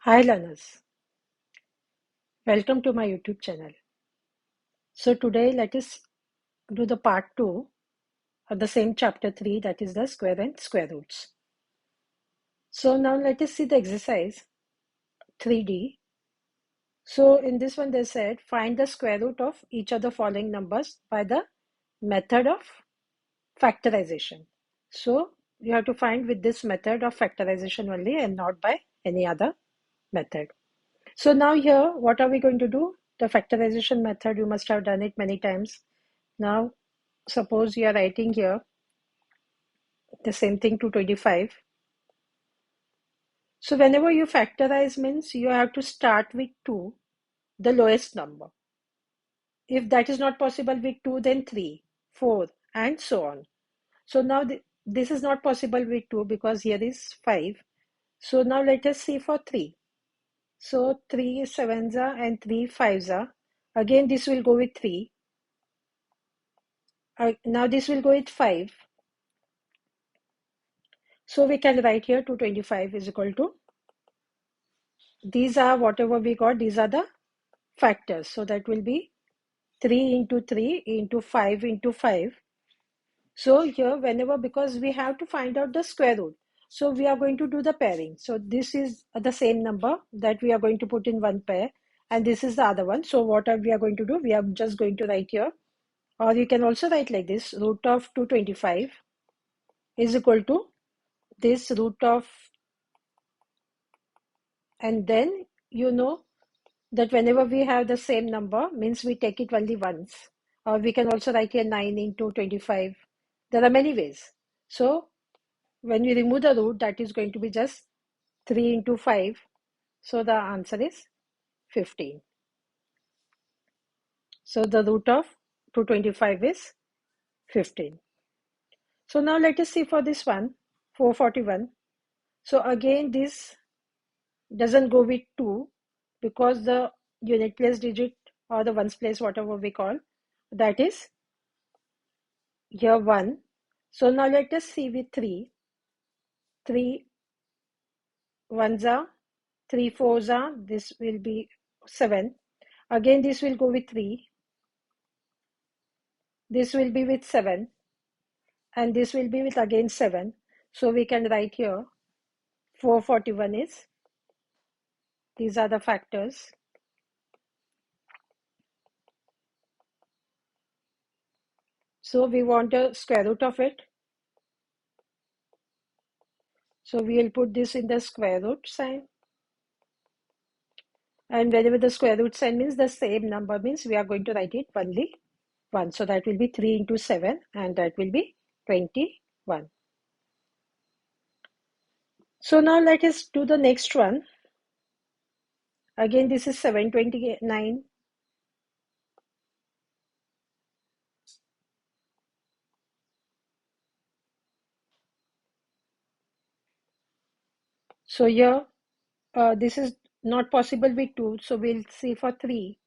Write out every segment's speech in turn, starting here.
Hi learners, welcome to my YouTube channel. So today let us do the part 2 of the same chapter 3, that is the square and square roots. So now let us see the exercise 3D. So in this one they said find the square root of each of the following numbers by the method of factorization. So you have to find with this method of factorization only and not by any other method. So now here, what are we going to do? The factorization method, you must have done it many times. Now, suppose you are writing here the same thing, 225. So whenever you factorize means you have to start with 2, the lowest number. If that is not possible with 2, then 3, 4, and so on. So now this is not possible with 2 because here is 5. So now let us see for 3. So 3 sevens are and 3 fives are. Again, this will go with 3. Now this will go with 5. So we can write here 225 is equal to, these are whatever we got, these are the factors. So that will be 3 into 3 into 5 into 5. So here whenever, because we have to find out the square root. So we are going to do the pairing. So this is the same number that we are going to put in one pair. And this is the other one. So what we are going to do, we are just going to write here. Or you can also write like this, root of 225 is equal to this root of, and then you know that whenever we have the same number means we take it only once, or we can also write here 9 into 25. There are many ways. So when we remove the root, that is going to be just 3 into 5. So the answer is 15. So the root of 225 is 15. So now let us see for this one, 441. So again this doesn't go with 2 because the unit place digit or the ones place, whatever we call, that is here 1. So now let us see with 3. 3 ones are, 3 fours are, this will be 7. Again this will go with 3. This will be with 7. And this will be with again 7. So we can write here 441 is, these are the factors. So we want a square root of it. So we will put this in the square root sign. And whenever the square root sign means the same number means we are going to write it only 1. So that will be 3 into 7 and that will be 21. So now let us do the next one. Again this is 729. So here this is not possible with 2. So we'll see for 3.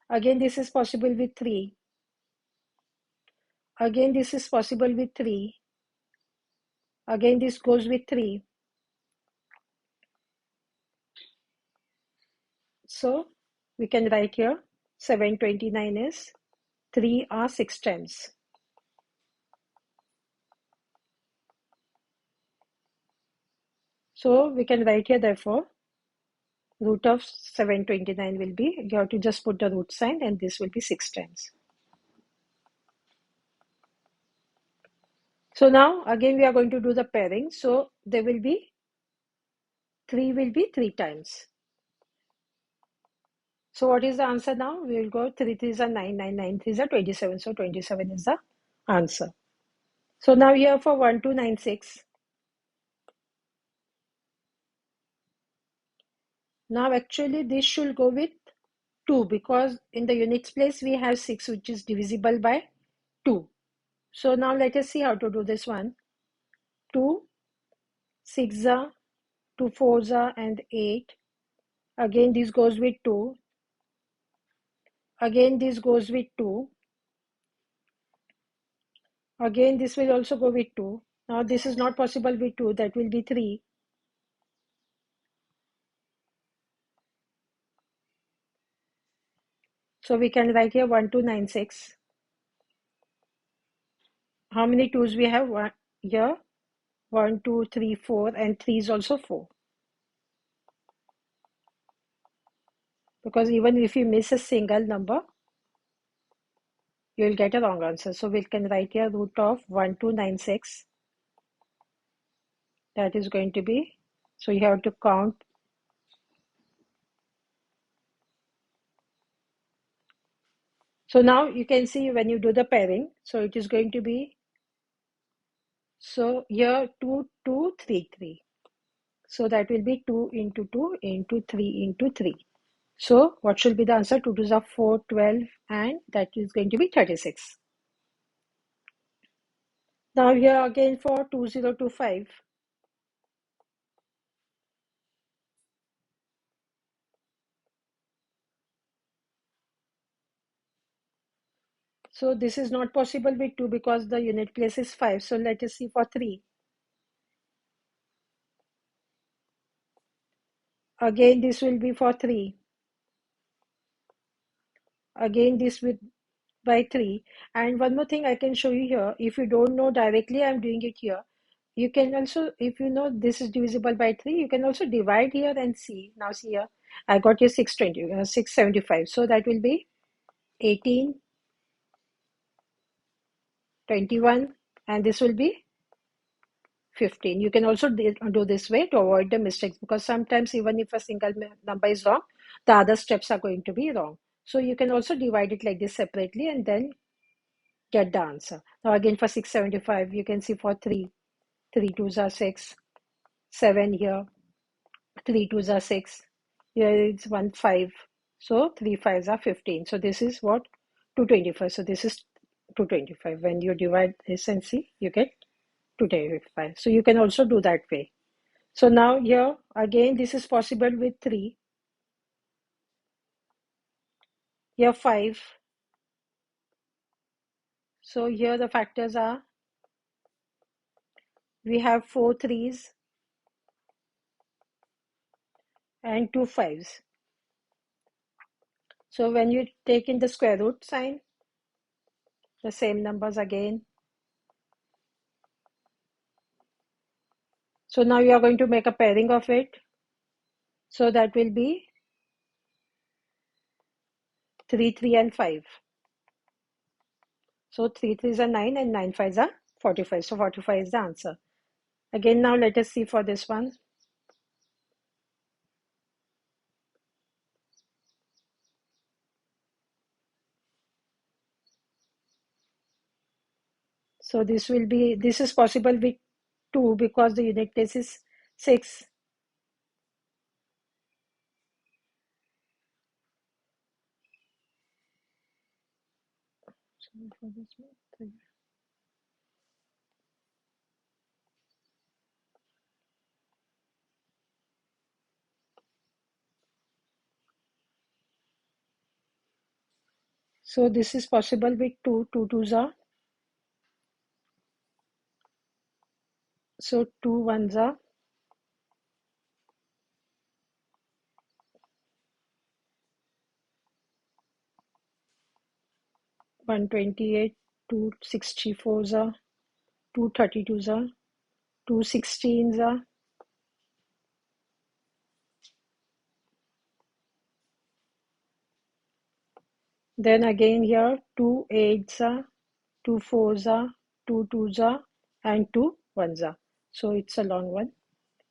Again this is possible with 3. Again this is possible with 3. Again this goes with 3. So we can write here 729 is 3 or 6 times. So we can write here therefore root of 729 will be, you have to just put the root sign and this will be 6 times. So now again we are going to do the pairing. So there will be 3 will be 3 times. So what is the answer now? We will go 3 3s are 9, 9 9 3s are 27. So 27 is the answer. So now here for 1296. Now actually this should go with 2 because in the units place we have 6 which is divisible by 2. So now let us see how to do this one. 2, 6 are, 2 4s are and 8. Again this goes with 2. Again this goes with 2. Again this will also go with 2. Now this is not possible with 2, that will be 3. So we can write here 1296. How many 2's we have? One here, 1, 2, 3, 4, and 3 is also 4. Because even if you miss a single number, you will get a wrong answer. So we can write here root of 1296. That is going to be, so you have to count. So now you can see when you do the pairing, so it is going to be, so here 2, 2, 3, 3. So that will be 2 into 2 into 3 into 3. So what should be the answer? 2 2s are 4, 12, and that is going to be 36. Now here again for 2025. So this is not possible with 2 because the unit place is 5. So let us see for 3. Again this will be for 3. Again this with by 3. And one more thing I can show you here. If you don't know directly, I'm doing it here. You can also, if you know this is divisible by 3, you can also divide here and see. Now see here, I got here 675. So that will be 18, 21, and this will be 15. You can also do this way to avoid the mistakes, because sometimes even if a single number is wrong, the other steps are going to be wrong. So you can also divide it like this separately and then get the answer. Now again for 675, you can see for 3, 3 2s are 6, 7 here, 3 2s are 6, here it's 1 5, so 3 5s are 15. So this is what? 225. So this is 225. When you divide this and see, you get 225. So you can also do that way. So now here again this is possible with 3, here 5. So here the factors are, we have 4 3s and 2 5s. So when you take in the square root sign, the same numbers again. So now you are going to make a pairing of it. So that will be 3 3 and 5. So 3 3s are 9 and 9 5s are 45. So 45 is the answer. Again now let us see for this one. So this will be, this is possible with 2 because the unit place is 6. So this is possible with 2, 2 2s are, so 2 1s are, 128, 2 64s are, 2 32s are, 2 16s are, then again here 2 8s are, 2 4s are, 2 2s are, and 2 1s are. So it's a long one.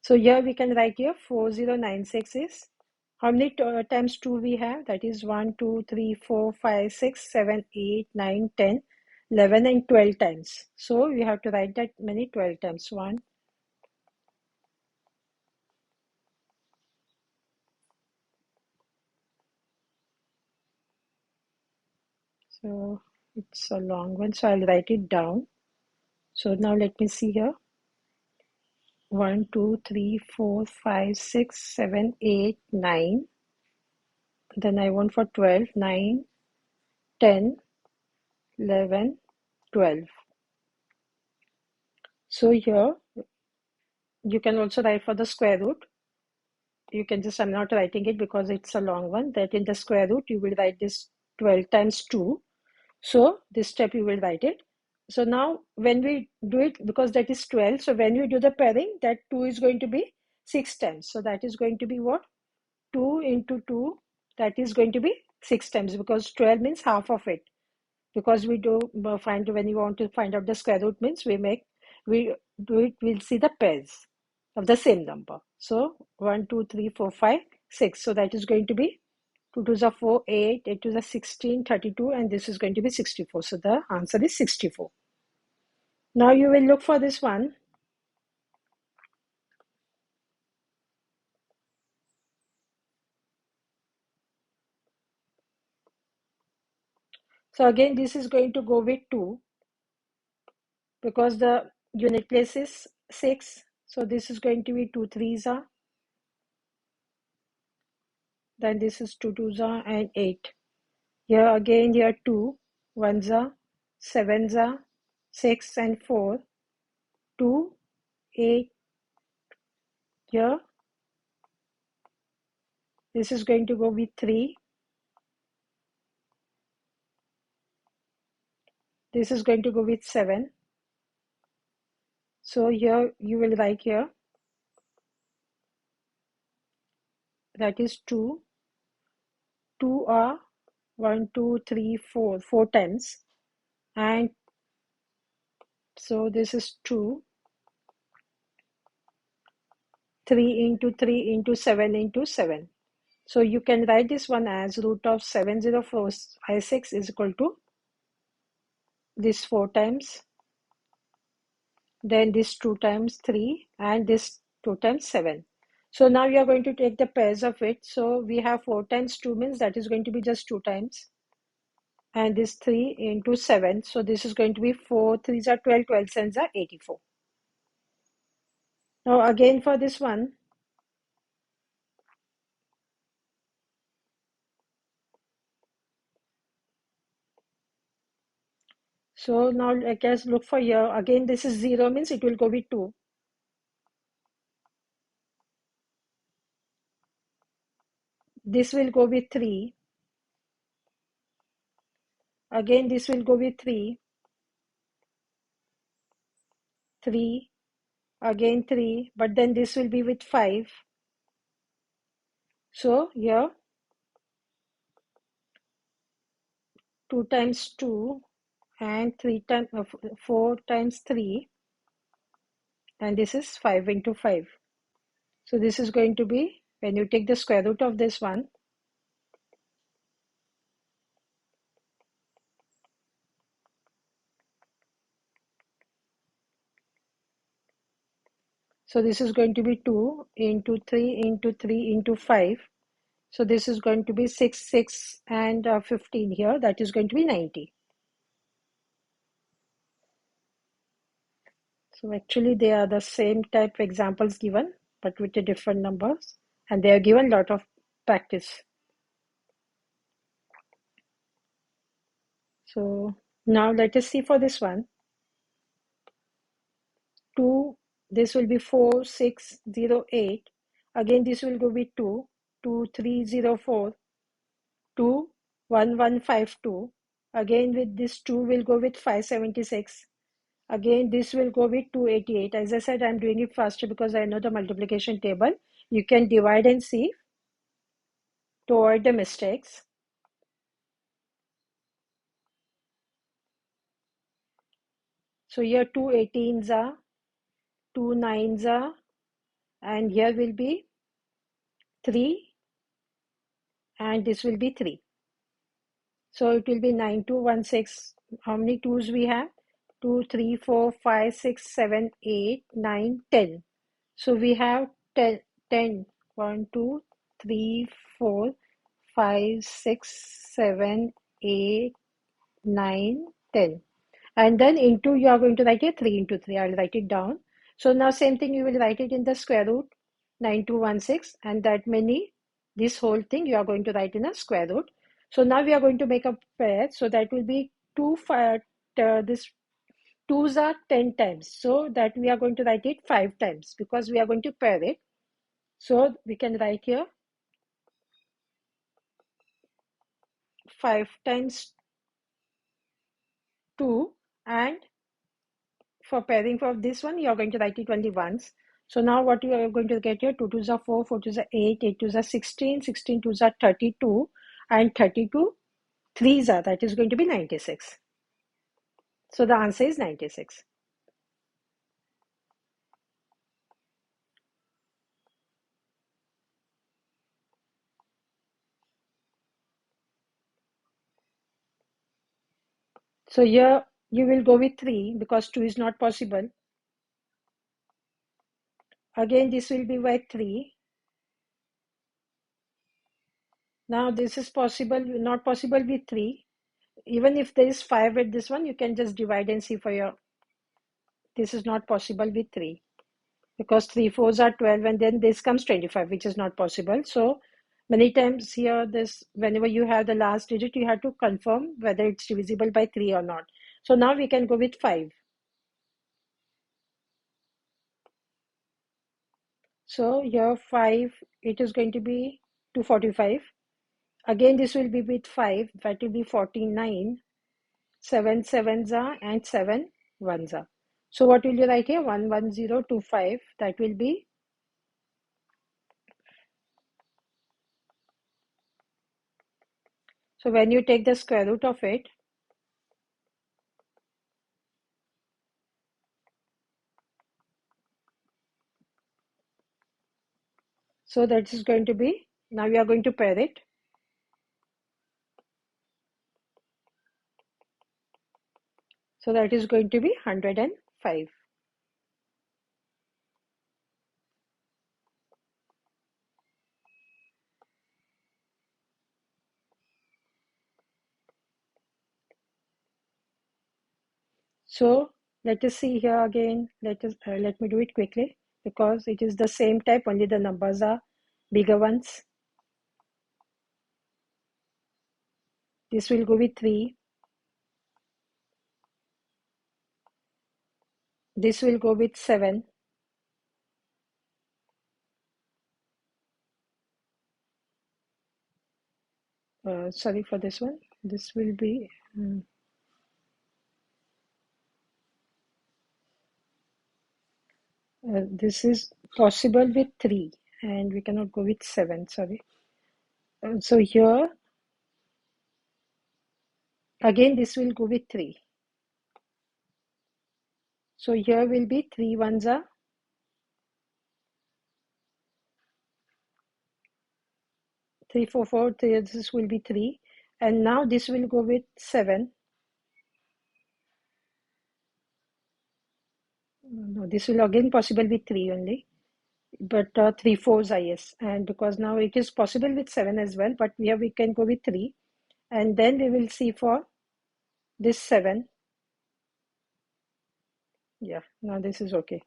So here we can write here 4096 is, how many times 2 we have? That is 1, 2, 3, 4, 5, 6, 7, 8, 9, 10, 11, and 12 times. So we have to write that many 12 times. 1. So it's a long one. So I'll write it down. So now let me see here. 1, 2, 3, 4, 5, 6, 7, 8, 9. Then I want for 12, 9, 10, 11, 12. So here you can also write for the square root. You can just, I'm not writing it because it's a long one, that in the square root you will write this 12 times 2. So this step you will write it. So now when we do it, because that is 12, so when we do the pairing, that 2 is going to be 6 times. So that is going to be what? 2 into 2, that is going to be 6 times, because 12 means half of it. Because we do find, when you want to find out the square root, means we do it, we'll see the pairs of the same number. So 1, 2, 3, 4, 5, 6. So that is going to be 2 to the 4, 8, 8 to the 16, 32, and this is going to be 64. So the answer is 64. Now you will look for this one. So again, this is going to go with 2, because the unit place is 6. So this is going to be 2 3s are, then this is 2 2s are, and 8. Here again, here 2 1s are, 7s are, 6 and 4, 2, 8. Here this is going to go with 3. This is going to go with 7. So here you will write here, that is 2. 2 are 1, 2, 3, 4, 4 times. And so this is 2. 3 into 3 into 7 into 7. So you can write this one as root of 70456 is equal to this 4 times, then this 2 times 3, and this 2 times 7. So now you are going to take the pairs of it. So we have 4 times 2 means that is going to be just 2 times. And this 3 into 7. So this is going to be 4 3s are 12, 12 7s are 84. Now again for this one, so now let us look for here. Again, this is 0 means it will go with 2. This will go with 3. Again, this will go with 3. 3. Again 3. But then this will be with 5. So here 2 times 2 and 3 times 4 times 3, and this is 5 into 5. So this is going to be, when you take the square root of this one, so this is going to be 2 into 3 into 3 into 5. So this is going to be 6, 6 and 15 here. That is going to be 90. So actually they are the same type examples given, but with the different numbers. And they are given a lot of practice. So now let us see for this one. 2, this will be 4, 6, 0, 8. Again, this will go with 2, 2, 3, 0, 4, 2, 1, 1, 5, 2. Again, with this 2 will go with 576. Again, this will go with 288. As I said, I'm doing it faster because I know the multiplication table. You can divide and see to avoid the mistakes. So here 2 18s are, 2 9s are, and here will be 3, and this will be 3. So it will be 9 2 1 6. How many 2's we have? 2 3 4 5 6 7 8 9 10. So we have 10, 10. 1 2 3 4 5 6 7 8 9 10. And then into, you are going to write it 3 into 3. I'll write it down. So now same thing, you will write it in the square root, 9216, and that many, this whole thing you are going to write in a square root. So now we are going to make a pair. So that will be 2, 5, this 2's are 10 times. So that we are going to write it 5 times because we are going to pair it. So we can write here 5 times 2, and for pairing for this one, you're going to write it only once. So now what you are going to get here, 2 2s are 4, 4 2s are 8, 8 2s are 16, 16 2s are 32, and 32 3s are, that is going to be 96. So the answer is 96. So here you will go with 3 because 2 is not possible. Again, this will be with 3. Now this is possible, not possible with 3. Even if there is 5 at this one, you can just divide and see for your, this is not possible with 3. Because 3 4s are 12, and then this comes 25, which is not possible. So many times here, this, whenever you have the last digit, you have to confirm whether it's divisible by 3 or not. So now we can go with 5. So here 5, it is going to be 245. Again, this will be with 5, that will be 49. 7 sevens are, and 7 ones are. So what will you write here? 11025. That will be, so when you take the square root of it, so that is going to be, now we are going to pair it. So that is going to be 105. So let us see here again. Let me do it quickly because it is the same type, only the numbers are bigger ones. This will go with 3. This will go with 7. Sorry for this one. This will be, this is possible with 3, and we cannot go with 7. Sorry. So here, again, this will go with 3. So here will be 3 ones are 3 4 4. This will be 3. And now this will go with 7. No, this will again possible with 3 only. But 3 4s are yes. And because now it is possible with 7 as well. But here we can go with 3. And then we will see for this 7. Yeah, now this is okay.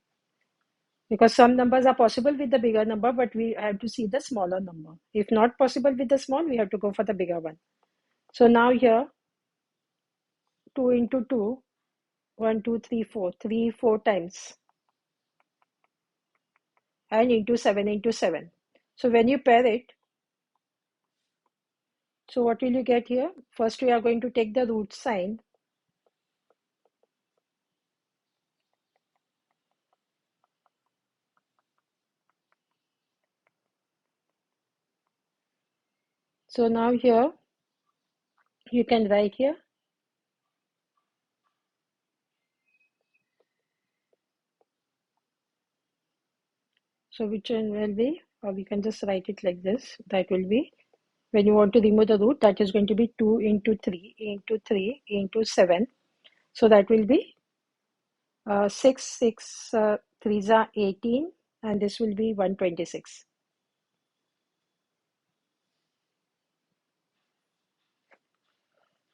Because some numbers are possible with the bigger number, but we have to see the smaller number. If not possible with the small, we have to go for the bigger one. So now here, 2 into 2, 1, 2, 3, 4, 3, 4 times, and into 7 into 7. So when you pair it, so what will you get here? First, we are going to take the root sign. So now here, you can write here. So which one will be, or we can just write it like this. That will be, when you want to remove the root, that is going to be 2 into 3 into 3 into 7. So that will be 6, 6, 3s are 18, and this will be 126.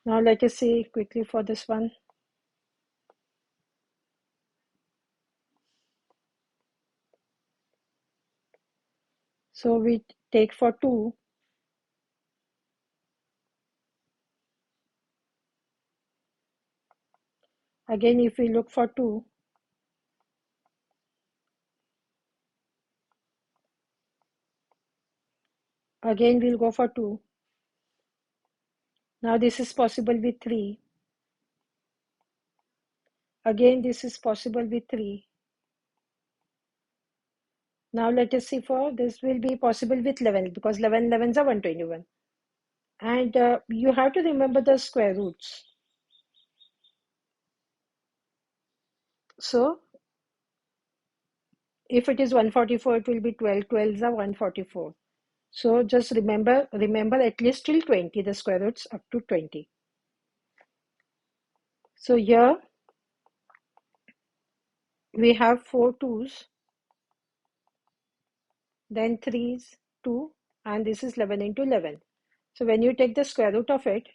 Now let us see quickly for this one. So we take for 2. Again, if we look for 2, again we'll go for 2. Now this is possible with 3. Again, this is possible with 3. Now let us see for this will be possible with 11 because 11 11s are 121. And you have to remember the square roots. So if it is 144, it will be 12. 12s are 144. So just remember at least till 20, the square roots up to 20. So here we have 4 2's, then 3's, 2, and this is 11 into 11. So when you take the square root of it,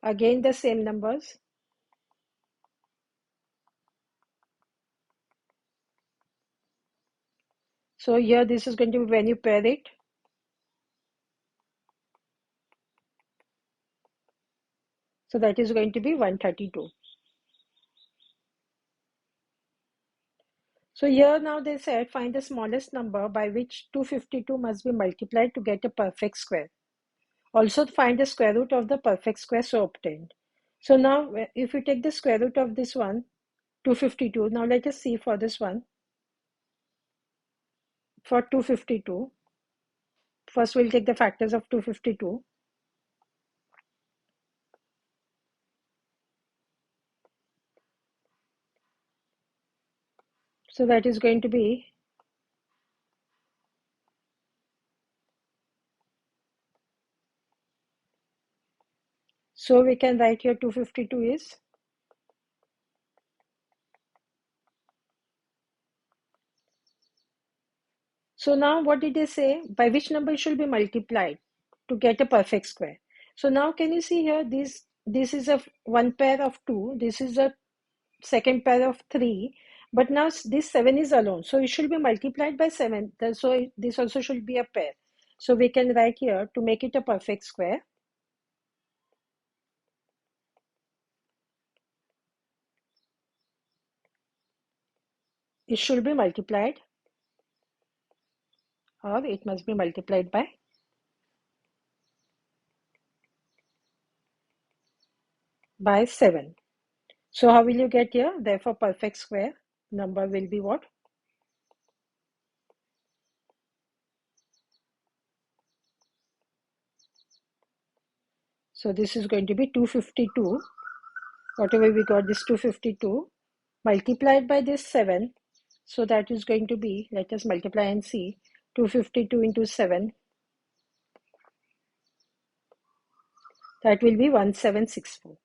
again the same numbers. So here this is going to be when you pair it. So that is going to be 132. So here now they said find the smallest number by which 252 must be multiplied to get a perfect square. Also find the square root of the perfect square so obtained. So now if you take the square root of this one, 252, now let us see for this one. For 252, first we'll take the factors of 252. So that is going to be so we can write here 252 is. So now what did they say? By which number it should be multiplied to get a perfect square. So now can you see here this is a one pair of 2, this is a second pair of 3, but now this 7 is alone. So it should be multiplied by 7. So this also should be a pair. So we can write here to make it a perfect square. It should be multiplied, or it must be multiplied by 7. So how will you get here? Therefore, perfect square number will be what? So this is going to be 252. Whatever we got, this 252 multiplied by this 7. So that is going to be, let us multiply and see, 252 into 7. That will be 1764.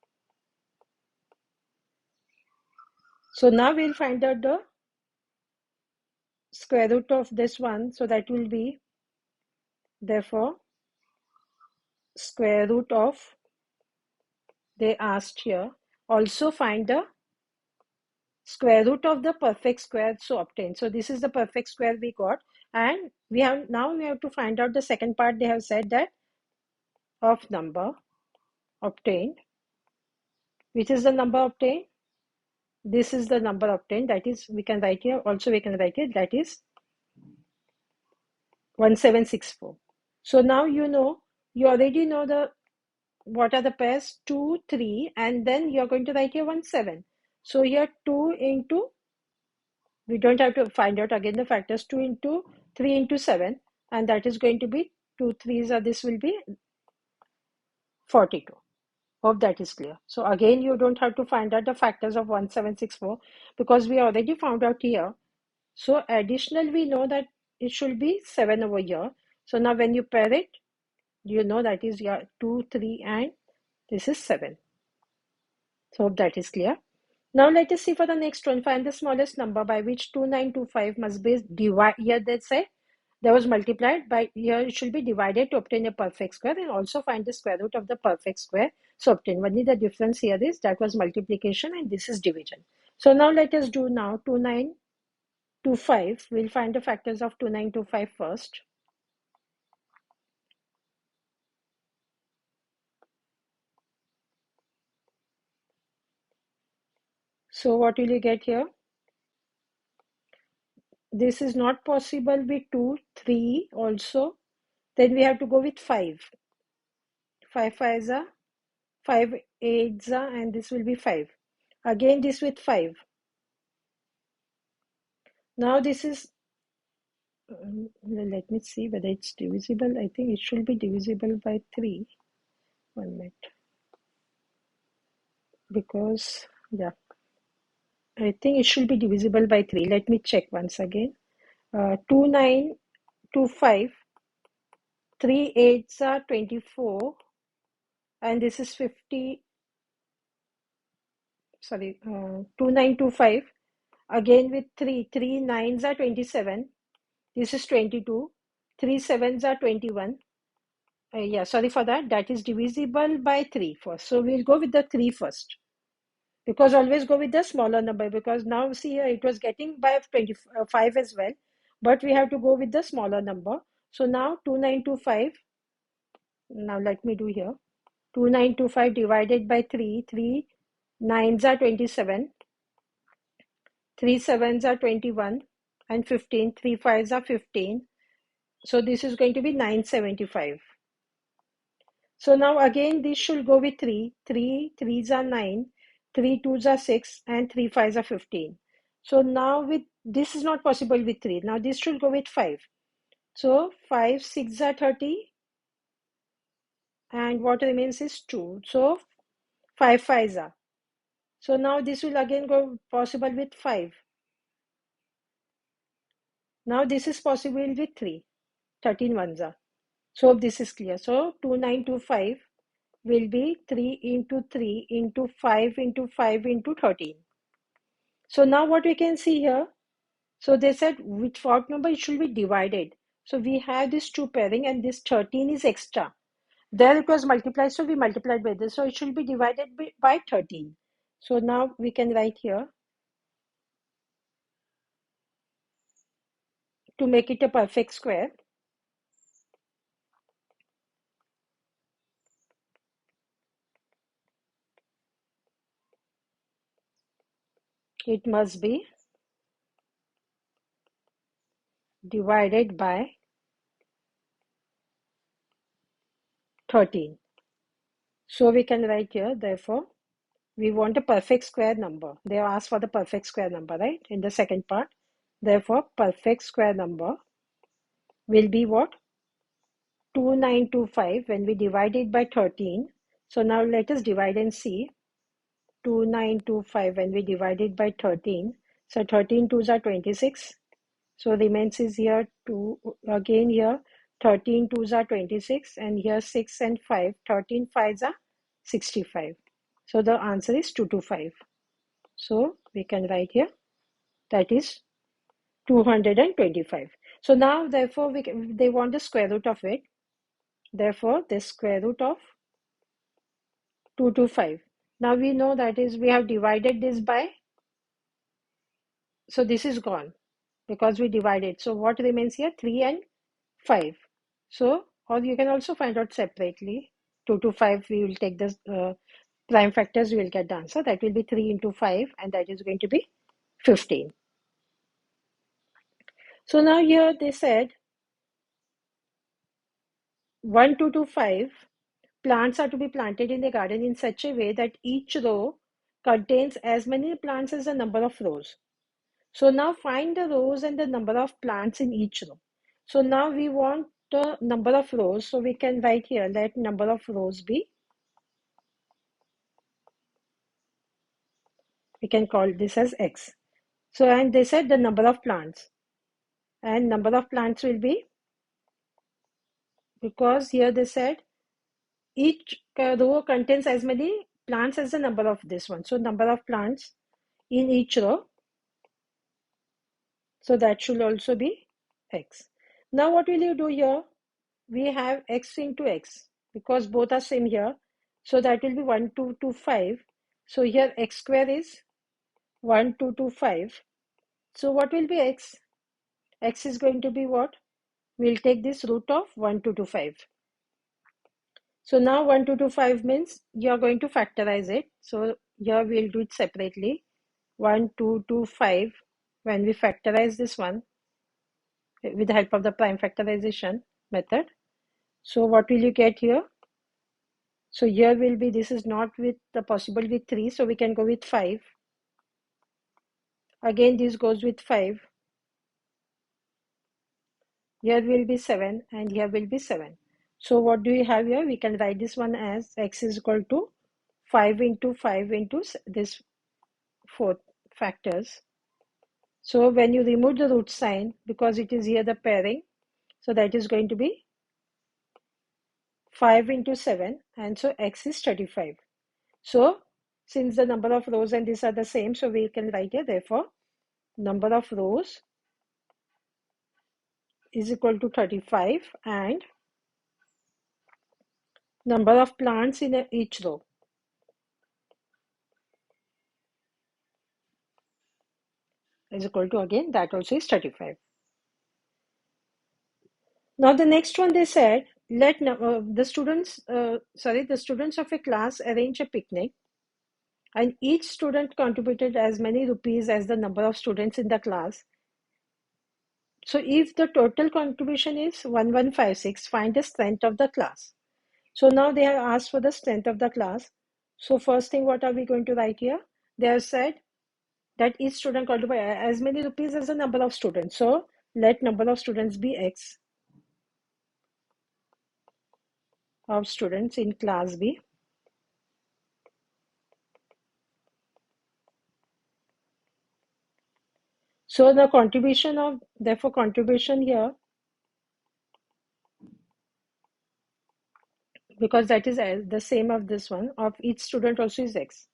So now we'll find out the square root of this one. So that will be, therefore, square root of, they asked here, also find the square root of the perfect square so obtained. So this is the perfect square we got, and we have to find out the second part. They have said that of number obtained. Which is the number obtained? This is the number obtained. That is, we can write here. Also, we can write it. That is 1764. So now you already know what are the pairs 2, 3, and then you're going to write here 1, 7. So here 2 into, we don't have to find out again the factors, 2 into 3 into 7, and that is going to be 2 3s, or this will be 42. Hope that is clear. So again, you don't have to find out the factors of 1764 because we already found out here. So additional, we know that it should be 7 over here. So now when you pair it, you know that is 2, 3, and this is 7. So hope that is clear. Now let us see for the next one. Find the smallest number by which 2925 must be divided. Here they say there was multiplied by, here it should be divided to obtain a perfect square, and also find the square root of the perfect square. So obtain. Only the difference here is that was multiplication and this is division. So now let us do now 2925. We'll find the factors of 2925 first. So what will you get here? This is not possible with 2, 3 also. Then we have to go with 5. 5 5s are 5 8s are, and this will be 5. Again this with 5. Now this is, let me see whether it's divisible. I think it should be divisible by 3. 1 minute. Because, yeah, I think it should be divisible by 3. Let me check once again. 2 9 2 5. 3 8s are 24. And this is 50. Sorry, 2925. Again with 3. 3 9s are 27. This is 22. 3 7s are 21. Yeah, sorry for that. That is divisible by 3 first. So we'll go with the 3 first. Because always go with the smaller number. Because now see here, it was getting by 25 as well. But we have to go with the smaller number. So now 2925. Now let me do here. 2925 divided by 3. 3 9s are 27. 3 7s are 21. And 15. 3 5s are 15. So this is going to be 975. So now again this should go with 3. 3 3s are 9. 3 2s are 6. And 3 5s are 15. So now with this is not possible with 3. Now this should go with 5. So 5 6 are 30. And what remains is 2. So 5 5s are. So now this will again go possible with 5. Now this is possible with 3. 13 ones are. So this is clear. So 2925 will be 3 into 3 into 5 into 5 into 13. So now what we can see here, so they said which what number it should be divided. So we have this 2 pairing and this 13 is extra. There it was multiplied, so we multiplied by this. So it should be divided by 13. So now we can write here to make it a perfect square. It must be divided by 13. So we can write here, therefore, we want a perfect square number. They have asked for the perfect square number, right? In the second part. Therefore, perfect square number will be what? 2925 when we divide it by 13. So now let us divide and see. 2925 when we divide it by 13. So 13 twos are 26. So remains is here 2. Again here 13 twos are 26. And here 6 and 5. 13 fives are 65. So the answer is 225. So we can write here that is 225. So now therefore they want the square root of it. Therefore the square root of 225. Now we know that is we have divided this by, so this is gone because we divided. So what remains here? 3 and 5. So, or you can also find out separately. 2 to 5 we will take the prime factors, we will get the answer. That will be 3 into 5 and that is going to be 15. So now here they said 1 2 to 5 plants are to be planted in the garden in such a way that each row contains as many plants as the number of rows. So now find the rows and the number of plants in each row. So now we want the number of rows. So we can write here, let number of rows be, we can call this as X. So, and they said the number of plants. And number of plants will be, because here they said each row contains as many plants as the number of this one. So number of plants in each row. So that should also be X. Now what will you do here? We have X into X because both are same here. So that will be 1 2 2 5. So here X square is 1 2 2 5. So what will be X? X is going to be what? We'll take this root of 1 2 2 5. So now 1 2 2 5 means you're going to factorize it. So here we'll do it separately. 1 2 2 5. When we factorize this one with the help of the prime factorization method. So what will you get here? So here will be, this is not with the possible with 3, so we can go with 5. Again, this goes with 5. Here will be 7 and here will be 7. So what do we have here? We can write this one as x is equal to 5 into 5 into this 4 factors. So when you remove the root sign, because it is here the pairing, so that is going to be 5 into 7, and so x is 35. So since the number of rows and these are the same, so we can write here, therefore number of rows is equal to 35 and number of plants in each row is equal to, again, that also is 35. Now the next one, they said, let the students of a class arrange a picnic, and each student contributed as many rupees as the number of students in the class. So if the total contribution is 1156, find the strength of the class. So now they have asked for the strength of the class. So first thing, what are we going to write here? They have said that each student contribute as many rupees as the number of students. So let number of students be x of students in class B. So the contribution of, therefore contribution here, because that is the same of this one, of each student also is x.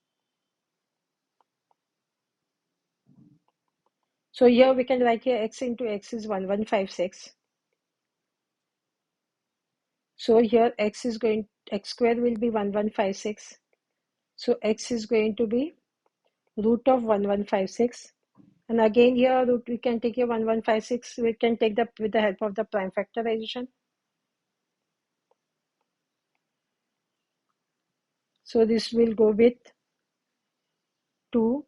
So here we can write here x into x is 1156. So here x square will be 1156. So x is going to be root of 1156. And again here root, we can take here 1156, we can take with the help of the prime factorization. So this will go with 2.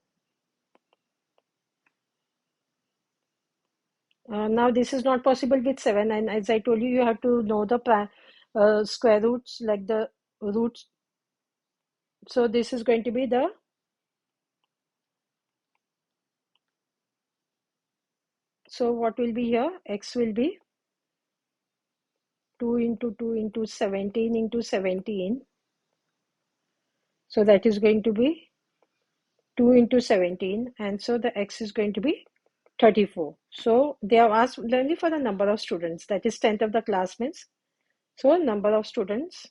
Now this is not possible with 7, and as I told you, you have to know the square roots, like the roots. So this is going to be the, so what will be here? X will be 2 into 2 into 17 into 17. So that is going to be 2 into 17, and so the x is going to be 34. So they have asked only for the number of students, that is 10th of the class means. So number of students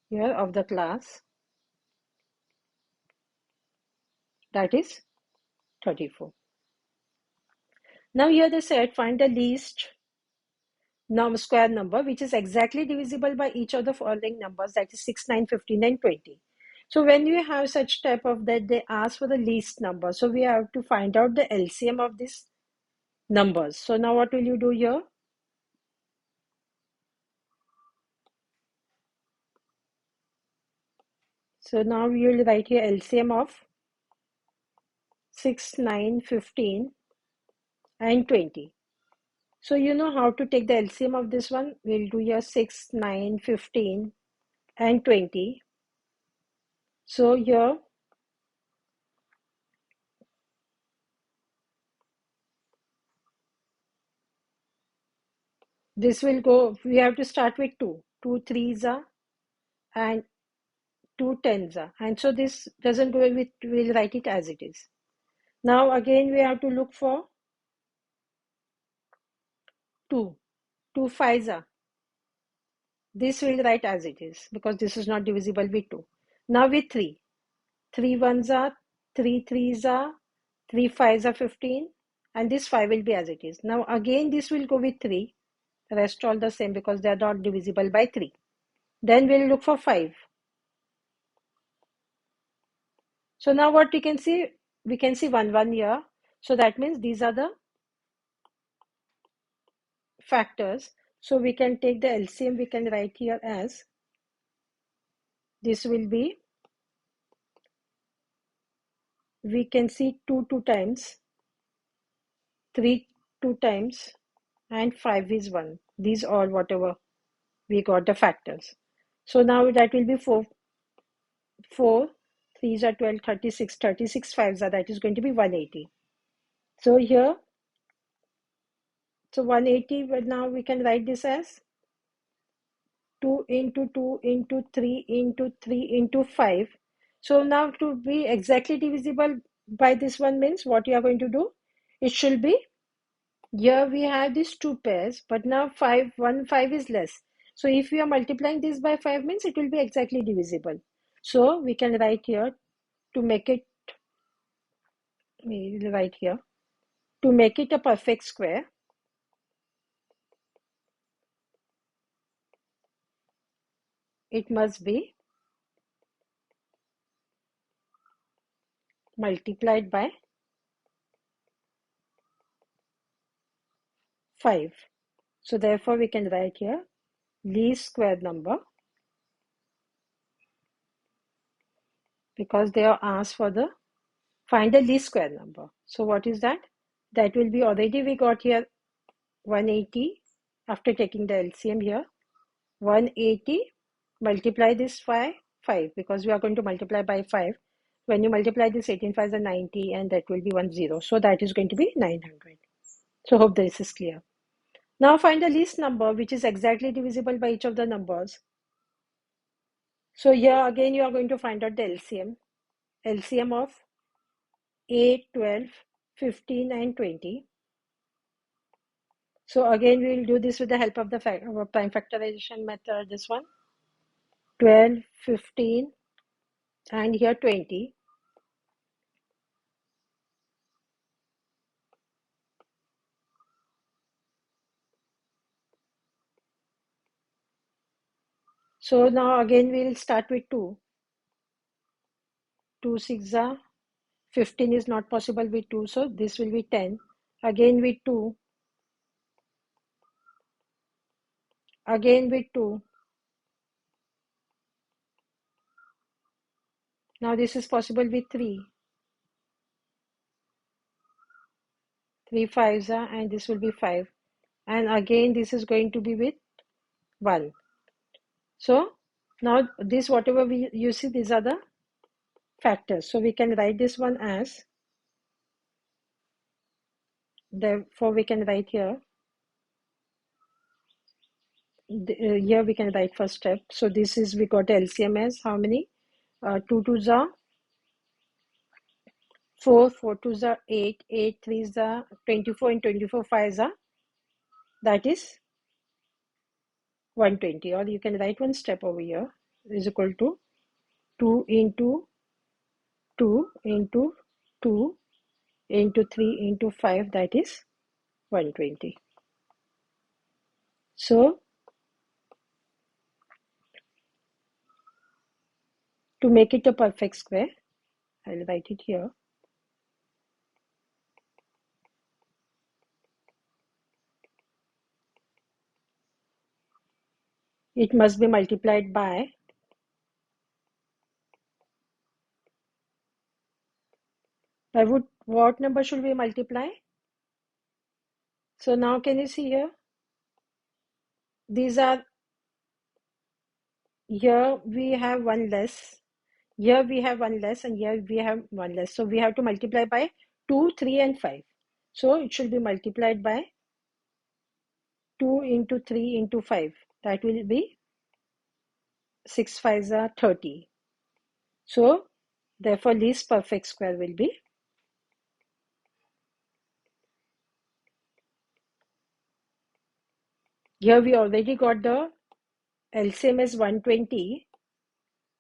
here of the class, that is 34. Now here they said find the least square number which is exactly divisible by each of the following numbers, that is 6, 9, 15 and 20. So when you have such type of that, they ask for the least number. So we have to find out the LCM of these numbers. So now what will you do here? So now we will write here LCM of 6, 9, 15 and 20. So you know how to take the LCM of this one. We'll do here 6, 9, 15 and 20. So here this will go, we have to start with 2. 2 threes are and 2 tens are. And so this doesn't go with, we'll write it as it is. Now again we have to look for 2. 2 fives are. This we'll write as it is because this is not divisible with 2. Now with 3. 3 ones are, 3 threes are, 3 fives are 15, and this 5 will be as it is. Now again this will go with 3, the rest all the same because they are not divisible by 3. Then we'll look for 5. So now what we can see 1, 1 here. So that means these are the factors. So we can take the LCM, we can write here as, this will be, we can see 2 times, 3 2 times, and 5 is 1. These all whatever we got the factors. So now that will be 4 3s are 12, 36, 36 5s are, that is going to be 180. So here, so 180, but now we can write this as 2 into 2 into 3 into 3 into 5. So now to be exactly divisible by this one means what you are going to do, it should be, here we have these two pairs, but now 5 is less. So if we are multiplying this by 5 means it will be exactly divisible. So we can write here to make it, we will write here, to make it a perfect square, it must be multiplied by 5. So therefore we can write here least square number, because they are asked for the find the least square number. So what is that? That will be, already we got here 180 after taking the LCM here. 180 multiply this 5 because we are going to multiply by 5. When you multiply this 18 5 is 90, and that will be 10. So that is going to be 900. So hope this is clear. Now find the least number which is exactly divisible by each of the numbers. So here again you are going to find out the LCM. LCM of 8, 12, 15 and 20. So again we will do this with the help of the prime factorization method. This one 12, 15 and here 20. So now again we'll start with 2. 2 6 are 15 is not possible with 2, so this will be 10. Again with 2. Again with 2. Now this is possible with 3. 3 5s are, and this will be 5. And again this is going to be with 1. So now this whatever you see, these are the factors. So we can write this one as, therefore we can write here, here we can write first step. So this is, we got LCM as how many? 2 2s are 4, 4 2s are 8, 8 3s are 24, and 24 5s are, that is 120. Or you can write one step over here is equal to 2 into 2 into 2 into 3 into 5, that is 120. So to make it a perfect square, I'll write it here. It must be multiplied by what number should we multiply? So now can you see here? These are, here we have one less, here we have one less, and here we have one less. So we have to multiply by 2, 3 and 5. So it should be multiplied by 2 into 3 into 5. That will be 6 5s are 30. So therefore least perfect square will be, here we already got the LCM is 120.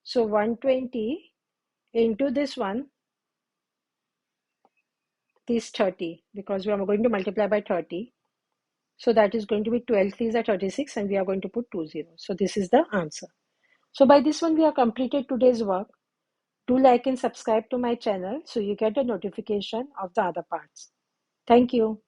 So 120 into this one, this 30, because we are going to multiply by 30. So that is going to be 12 3s are 36, and we are going to put 2 zeros. So this is the answer. So by this one we have completed today's work. Do like and subscribe to my channel so you get a notification of the other parts. Thank you.